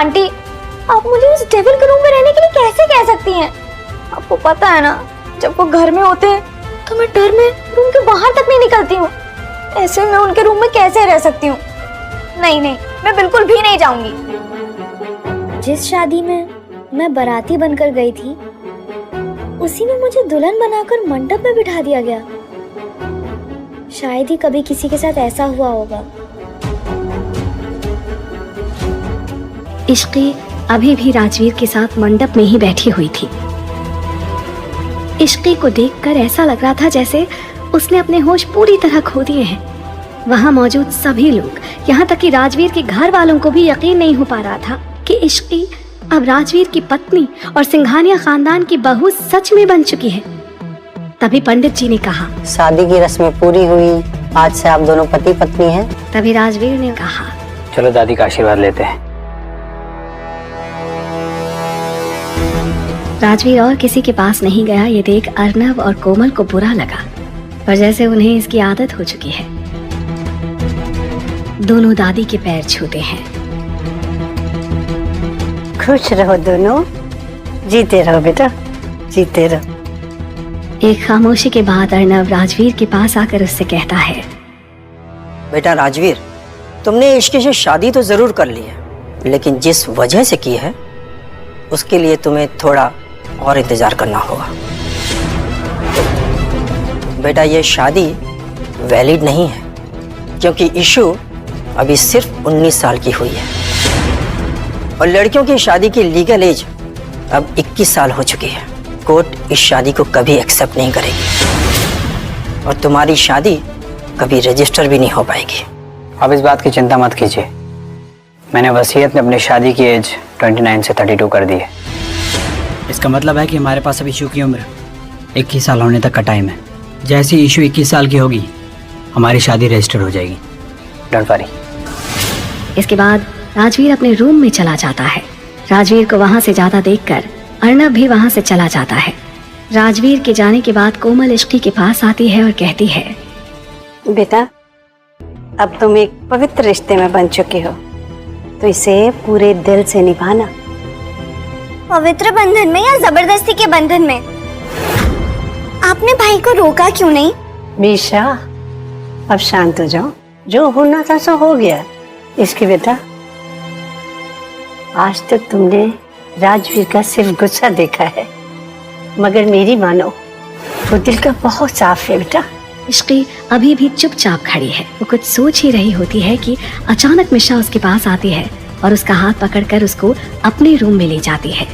Aunty, आप मुझे उस डेविल के रूम में रहने के लिए कैसे कह सकती हैं? आपको पता है ना, जब वो घर में होते हैं तो मैं डर में रूम के बाहर तक नहीं निकलती हूँ। ऐसे मैं उनके रूम में कैसे रह सकती हूँ? नहीं नहीं, मैं बिल्कुल भी नहीं जाऊंगी। जिस शादी में मैं बाराती बनकर गई थी, उसी में मुझे दुल्हन बनाकर मंडप में बिठा दिया गया। शायद ही कभी किसी के साथ ऐसा हुआ होगा। इश्की अभी भी राजवीर के साथ मंडप में ही बैठी हुई थी। इश्की को देखकर ऐसा लग रहा था जैसे उसने अपने होश पूरी तरह खो दिए हैं। वहां मौजूद सभी लोग, यहाँ तक कि राजवीर के घर वालों को भी यकीन नहीं हो पा रहा था कि इश्की अब राजवीर की पत्नी और सिंघानिया खानदान की बहू सच में बन चुकी है। तभी पंडित जी ने कहा, शादी की रस्में पूरी हुई, आज से आप दोनों पति पत्नी हैं। तभी राजवीर ने कहा, चलो दादी का आशीर्वाद लेते हैं। राजवीर और किसी के पास नहीं गया। ये देख अर्नव और कोमल को बुरा लगा, पर जैसे उन्हें इसकी आदत हो चुकी है, दोनों दादी के पैर छूते हैं। खुश रहो दोनों, जीते रहो बेटा, जीते रहो। एक खामोशी के बाद अर्नव राजवीर के पास आकर उससे कहता है, बेटा राजवीर, तुमने इश्क से शादी तो जरूर कर ली है, लेकिन जिस वजह से की है उसके लिए तुम्हें थोड़ा और इंतजार करना होगा। बेटा ये शादी वैलिड नहीं है, क्योंकि इशू अभी सिर्फ 19 साल की हुई है और लड़कियों की शादी की लीगल एज अब 21 साल हो चुकी है। कोर्ट इस शादी को कभी एक्सेप्ट नहीं करेगी और तुम्हारी शादी कभी रजिस्टर भी नहीं हो पाएगी। आप इस बात की चिंता मत कीजिए, मैंने वसीयत में अपनी शादी की एज 29 से 32 कर दी है। इसका मतलब है कि हमारे पास अब इशू की उम्र 21 साल होने तक का टाइम है। जैसे ही इशू 21 साल की होगी, हमारी शादी रजिस्टर हो जाएगी। Don't worry. इसके बाद राजवीर अपने रूम में चला जाता है। राजवीर को वहां से जाता देखकर अर्नव भी वहां से चला जाता है। राजवीर के जाने के बाद कोमल इश्की के पास आती है और कहती है, बेटा अब तुम एक पवित्र रिश्ते में बन चुके हो, तो इसे पूरे दिल से निभाना। पवित्र बंधन में या जबरदस्ती के बंधन में? आपने भाई को रोका क्यों नहीं? मीशा अब शांत हो जाओ, जो होना था सो हो गया। इसकी बेटा आज तक तुमने राजवीर का सिर्फ गुस्सा देखा है, मगर मेरी मानो वो दिल का बहुत साफ है बेटा। इश्की अभी भी चुपचाप खड़ी है। वो कुछ सोच ही रही होती है कि अचानक मिशा उसके पास आती है और उसका हाथ पकड़कर उसको अपने रूम में ले जाती है।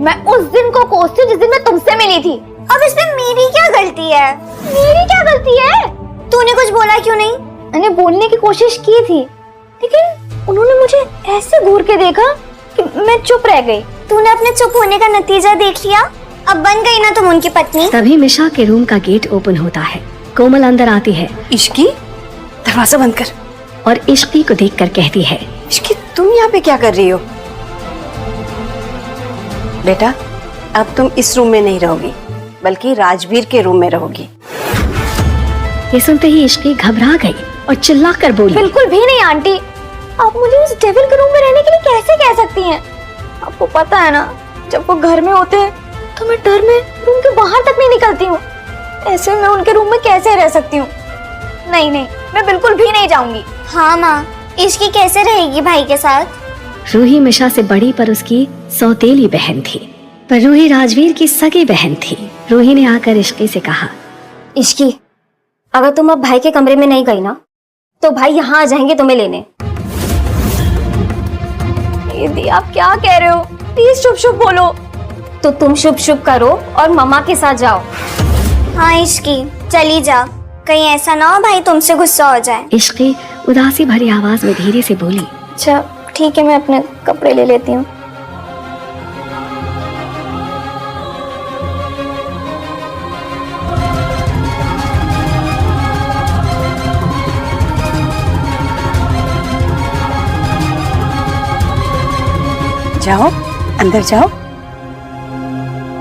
मैं उस दिन को कोसती हूँ जिस दिन मैं तुमसे मिली थी। अब इसमें मेरी क्या गलती है? मेरी क्या गलती है? तूने कुछ बोला क्यों नहीं? मैंने बोलने की कोशिश की थी, लेकिन उन्होंने मुझे ऐसे घूर के देखा कि मैं चुप रह गई। तूने अपने चुप होने का नतीजा देख लिया, अब बन गई ना तुम उनकी पत्नी। तभी मिशा के रूम का गेट ओपन होता है। कोमल अंदर आती है। इश्की दरवाजा बंद कर। और इश्की को देखकर कहती है, इश्की तुम यहाँ पे क्या कर रही हो? बेटा अब तुम इस रूम में नहीं रहोगी, बल्कि राजवीर के रूम में रहोगी। ये सुनते ही इश्की घबरा गई और चिल्लाकर बोली, बिल्कुल भी नहीं आंटी, आप मुझे उस डेविल के रूम में रहने के लिए कैसे कह सकती हैं? आपको पता है ना, जब वो घर में होते हैं तो मैं डर में रूम के बाहर तक नहीं निकलती हूँ। ऐसे मैं उनके रूम में कैसे रह सकती हूँ? नहीं नहीं, मैं बिल्कुल भी नहीं जाऊंगी। हाँ माँ, इश्की कैसे रहेगी भाई के साथ? रूही मिशा से बड़ी पर उसकी सौतेली बहन थी, पर रूही राजवीर की सगी बहन थी। रूही ने आकर इश्की से कहा, इश्की, अगर तुम अब भाई के कमरे में नहीं गई ना, तो भाई यहाँ आ जाएंगे तुम्हें लेने। दीदी आप क्या कह रहे हो? प्लीज शुभ शुभ बोलो। तो तुम शुभ शुभ करो और मम्मा के साथ जाओ। हाँ इश्की, चली जा, कहीं ऐसा ना हो भाई तुमसे गुस्सा हो जाए। इश्की उदासी भरी आवाज में धीरे से बोली, अच्छा ठीक है, मैं अपने कपड़े ले लेती हूँ। जाओ अंदर जाओ।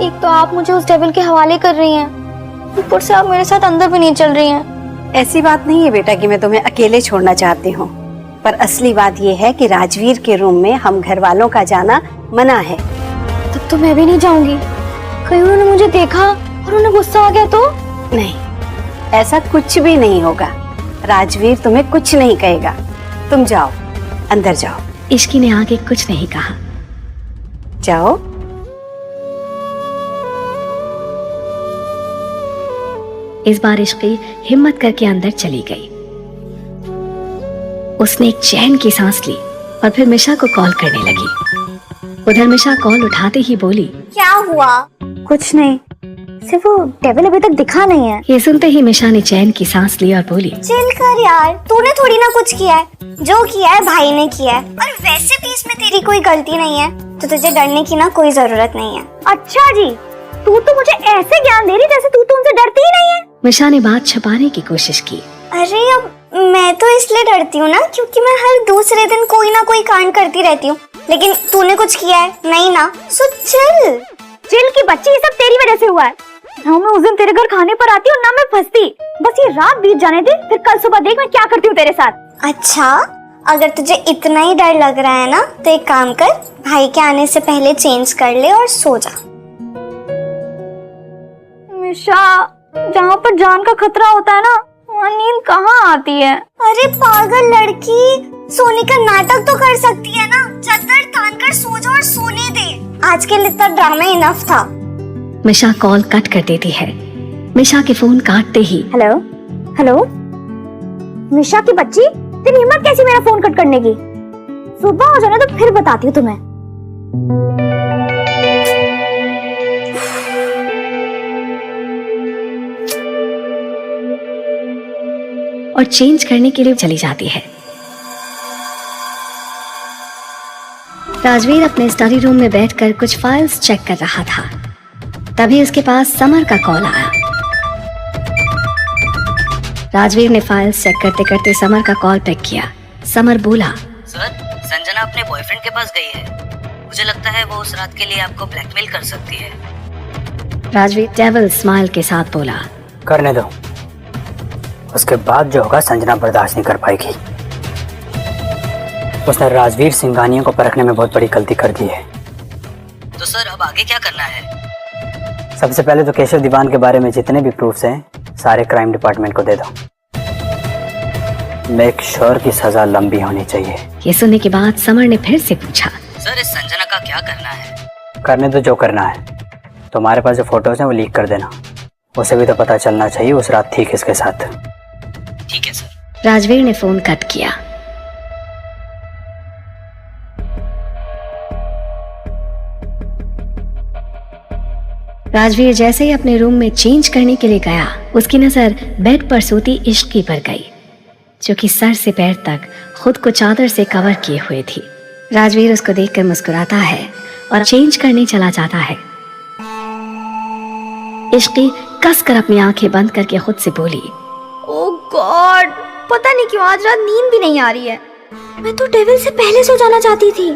एक तो आप मुझे उस डेविल के हवाले कर रही हैं, ऊपर से आप मेरे साथ अंदर भी नहीं चल रही हैं। ऐसी बात नहीं है बेटा कि मैं तुम्हें अकेले छोड़ना चाहती हूँ। पर असली बात यह है कि राजवीर के रूम में हम घर वालों का जाना मना है। तब तो मैं भी नहीं जाऊंगी। कहीं उन्होंने मुझे देखा और उन्हें गुस्सा आ गया तो? नहीं, ऐसा कुछ भी नहीं होगा। राजवीर तुम्हें कुछ नहीं कहेगा। तुम जाओ, अंदर जाओ। इश्की ने आगे कुछ नहीं कहा। जाओ। इस बार इश्की हिम्मत करके अंदर चली गई। उसने एक चैन की सांस ली और फिर मिशा को कॉल करने लगी। उधर मिशा कॉल उठाते ही बोली, क्या हुआ? कुछ नहीं, सिर्फ वो डेविल अभी तक दिखा नहीं है। ये सुनते ही मिशा ने चैन की सांस ली और बोली, चिल कर यार, तूने थोड़ी ना कुछ किया है। जो किया है भाई ने किया है, और वैसे भी इसमें तेरी कोई गलती नहीं है, तो तुझे डरने की ना कोई जरूरत नहीं है। अच्छा जी, तू तो मुझे ऐसे ज्ञान दे रही जैसे तू तो उनसे डरती ही नहीं है। मिशा ने बात छुपाने की कोशिश की। अरे अब मैं तो इसलिए डरती हूँ ना क्योंकि मैं हर दूसरे दिन कोई ना कोई कांड करती रहती हूँ, लेकिन तूने कुछ किया है नहीं ना, सो चिल। चिल की बच्ची, ये सब तेरी वजह से हुआ है। ना मैं उस दिन तेरे घर खाने पर आती और ना मैं फंसती। बस ये रात बीत जाने दे, फिर कल सुबह देख मैं क्या करती हूँ तेरे साथ। अच्छा, अगर तुझे इतना ही डर लग रहा है ना तो एक काम कर, भाई के आने से पहले चेंज कर ले और सो जा। मिशा, जहाँ पर जान का खतरा होता है ना, वहाँ नींद कहाँ आती है? अरे पागल लड़की, सोने का नाटक तो कर सकती है ना। चादर तान कर सो जा और सोने दे। आज के लिए इतना ड्रामा इनफ था। मिशा कॉल कट कर देती है। मिशा के फोन काटते ही, हेलो हेलो, मिशा की बच्ची, तेरी हिम्मत कैसी मेरा फोन कट करने की? सुबह हो जाने तो फिर बताती हूँ तुम्हें। और चेंज करने के लिए चली जाती है। राजवीर अपने स्टडी रूम में बैठकर कुछ फाइल्स चेक कर रहा था। तभी उसके पास समर का कॉल आया। राजवीर ने फाइल्स चेक करते करते समर का कॉल पिक किया। समर बोला, सर, संजना अपने बॉयफ्रेंड के पास गई है। मुझे लगता है वो उस रात के लिए आपको ब्लैकमेल कर सकती है। राजवीर डेविल स्माइल के साथ बोला, करने दो, उसके बाद जो होगा संजना बर्दाश्त नहीं कर पाएगी। उसने राजवीर सिंघानिया को परखने में बहुत बड़ी गलती कर दी है। तो सर अब आगे क्या करना है? सबसे पहले तो केशव दीवान के बारे में जितने भी प्रूफ्स हैं सारे क्राइम डिपार्टमेंट को दे दो। मेक श्योर की सजा लंबी होनी चाहिए। ये सुनने के बाद समर ने फिर से पूछा, सर इस संजना का क्या करना है? करने दो जो करना है। तुम्हारे पास जो फोटोज हैं वो लीक कर देना। उसे भी तो पता चलना चाहिए उस रात थी किसके साथ। ठीक है सर। राजवीर ने फोन कट किया। राजवीर जैसे ही अपने रूम में चेंज करने के लिए गया, उसकी नजर बेड पर सोती इश्की पर गई, जो कि सर से पैर तक खुद को चादर से कवर किए हुए थी। राजवीर उसको देखकर मुस्कुराता है और चेंज करने चला जाता है। इश्की कसकर अपनी आंखें बंद करके खुद से बोली, ओह गॉड, पता नहीं क्यों आज रात नींद भी नहीं आ रही है। मैं तो डेविल से पहले सो जाना चाहती थी।